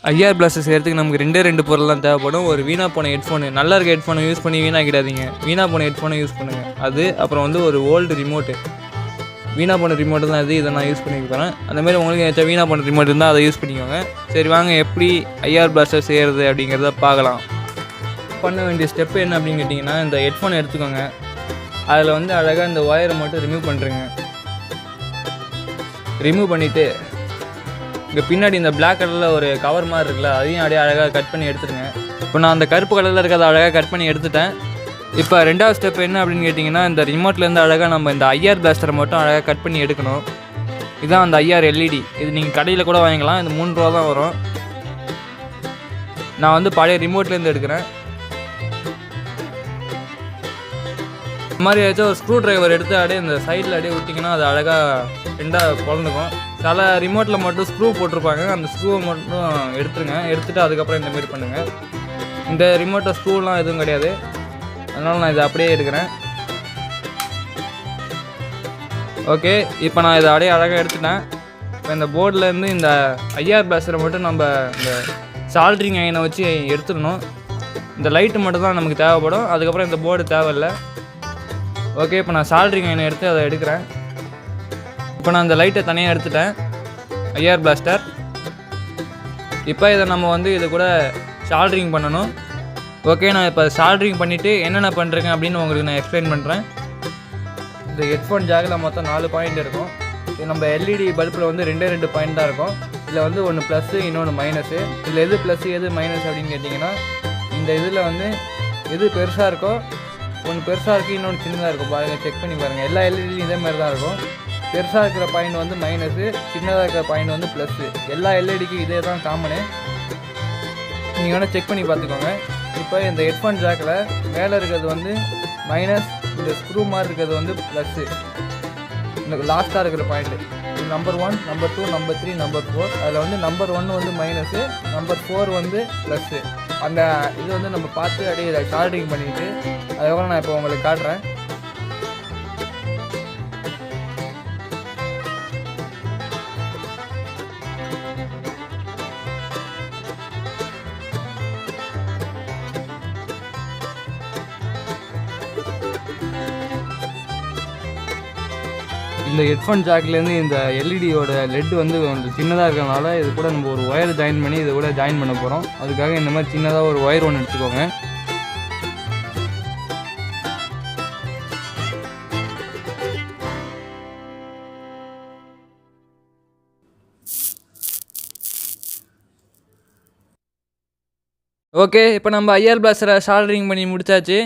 IR plaster செய்கிறதுக்கு நமக்கு ரெண்டு பொருள்லாம் தேவைப்படும். ஒரு வீணாக போன ஹெட்ஃபோனு, நல்லா இருக்க ஹெட்ஃபோனை யூஸ் பண்ணி வீணாக்கிடாதீங்க. வீணாக போன ஹெட்ஃபோனை யூஸ் பண்ணுங்கள். அது அப்புறம் வந்து ஒரு ஓல்டு ரிமோட்டு. வீணாக போன ரிமோட்டு தான் இது. இதை நான் யூஸ் பண்ணிக்க போகிறேன். அந்தமாதிரி உங்களுக்கு ஏதாச்சும் வீணாக போன ரிமோட் இருந்தால் அதை யூஸ் பண்ணிக்கோங்க. சரி வாங்க எப்படி ஐஆர் பிளாஸ்டர் செய்கிறது அப்படிங்கிறத பார்க்கலாம். பண்ண வேண்டிய ஸ்டெப்பு என்ன அப்படின்னு கேட்டிங்கன்னா, இந்த ஹெட்ஃபோனை எடுத்துக்கோங்க. அதில் வந்து அழகாக இந்த ஒயரை மட்டும் ரிமூவ் பண்ணுறேங்க. ரிமூவ் பண்ணிவிட்டு இங்கே பின்னாடி இந்த பிளாக் கலரில் ஒரு கவர் மாதிரி இருக்குல்ல, அதையும் அப்படியே அழகாக கட் பண்ணி எடுத்துருங்க. இப்போ நான் அந்த கருப்பு கலரில் இருக்கிறத அழகாக கட் பண்ணி எடுத்துட்டேன். இப்போ ரெண்டாவது ஸ்டெப் என்ன அப்படின்னு கேட்டிங்கன்னா, இந்த ரிமோட்லேருந்து அழகாக நம்ம இந்த ஐஆர் பிளாஸ்டரை மட்டும் அழகாக கட் பண்ணி எடுக்கணும். இதுதான் அந்த ஐஆர் எல்இடி. இது நீங்கள் கடையில் கூட வாங்கிக்கலாம். இது 3 ரூபா தான் வரும். நான் வந்து பழைய ரிமோட்லேருந்து எடுக்கிறேன். இந்த மாதிரி ஏதாச்சும் ஒரு ஸ்க்ரூ ட்ரைவர் எடுத்து அப்படியே இந்த சைடில் அப்படியே விட்டிங்கன்னா அது அழகாக ரெண்டாக குழந்துக்கும். சில ரிமோட்டில் மட்டும் ஸ்க்ரூ போட்டிருப்பாங்க. அந்த ஸ்க்ரூவை மட்டும் எடுத்துருங்க. எடுத்துகிட்டு அதுக்கப்புறம் இந்தமாரி பண்ணுங்கள். இந்த ரிமோட்டை ஸ்க்ரூலாம் எதுவும் கிடையாது. அதனால் நான் இதை அப்படியே எடுக்கிறேன். ஓகே, இப்போ நான் இதை அப்படியே அழகாக எடுத்துட்டேன். இப்போ இந்த போர்ட்லேருந்து இந்த ஐஆர் பிளாஸ்டரை மட்டும் நம்ம இந்த சால்ட்ரிங் அயனை வச்சு எடுத்துடணும். இந்த லைட்டு மட்டும் தான் நமக்கு தேவைப்படும். அதுக்கப்புறம் இந்த போர்டு தேவையில்லை. ஓகே, இப்போ நான் சால்ட்ரிங் அயனை எடுத்து அதை எடுக்கிறேன். இப்போ நான் இந்த லைட்டை தனியாக எடுத்துட்டேன். IR plaster. இப்போ இதை நம்ம வந்து இது கூட சால்ட்ரிங் பண்ணணும். ஓகே, நான் இப்போ சால்ட்ரிங் பண்ணிவிட்டு என்னென்ன பண்ணுறேங்க அப்படின்னு உங்களுக்கு நான் எக்ஸ்பிளைன் பண்ணுறேன். இந்த ஹெட்ஃபோன் ஜாக்கில் மொத்தம் 4 பாயிண்ட் இருக்கும். இது நம்ம எல்இடி பல்பில் வந்து 2 பாயிண்ட் தான் இருக்கும். இதில் வந்து ஒன்று ப்ளஸ்ஸு, இன்னொன்று மைனஸு. இதில் எது ப்ளஸ்ஸு எது மைனஸ் அப்படின்னு கேட்டிங்கன்னா, இந்த இதில் வந்து எது பெருசாக இருக்கோ, ஒன்று பெருசாக இருக்குது, இன்னொன்று சின்னதாக இருக்கும். பாருங்கள், செக் பண்ணி பாருங்கள். எல்லா எல்இடியும் இதே மாதிரி தான் இருக்கும். பெருசாக இருக்கிற பாயிண்ட் வந்து மைனஸு, சின்னதாக இருக்கிற பாயிண்ட் வந்து ப்ளஸ்ஸு. எல்லா எல்இடிக்கும் இதே தான் காமனு. நீங்கள் வேணால் செக் பண்ணி பார்த்துக்கோங்க. இப்போ இந்த ஹெட்ஃபோன் ஜாக்கில் மேலே இருக்கிறது வந்து மைனஸ், இந்த ஸ்க்ரூ மாதிரி இருக்கிறது வந்து ப்ளஸ்ஸு. இந்த லாஸ்ட்டாக இருக்கிற பாயிண்ட்டு இது நம்பர் 1, நம்பர் 2, நம்பர் 3, நம்பர் 4. அதில் வந்து நம்பர் 1 வந்து மைனஸு, நம்பர் 4 வந்து ப்ளஸ்ஸு. அந்த இது வந்து நம்ம பார்த்து அப்படியே சால்ட்ரிங் பண்ணிவிட்டு அதுக்கப்புறம் நான் இப்போ உங்களுக்கு காட்டுறேன். இந்த ஹெட்ஃபோன் ஜாக்லேருந்து இந்த எல்இடியோட லெட் வந்து கொஞ்சம் சின்னதாக இருக்கிறதுனால இது கூட நம்ம ஒரு ஒயர் ஜாயின் பண்ணி இது கூட ஜாயின் பண்ண போகிறோம். அதுக்காக இந்த மாதிரி சின்னதாக ஒரு ஒயர் ஒன்று எடுத்துக்கோங்க. ஓகே, இப்போ நம்ம ஐஆர் பிளாஸ்டரை சால்ட்ரிங் பண்ணி முடிச்சாச்சு.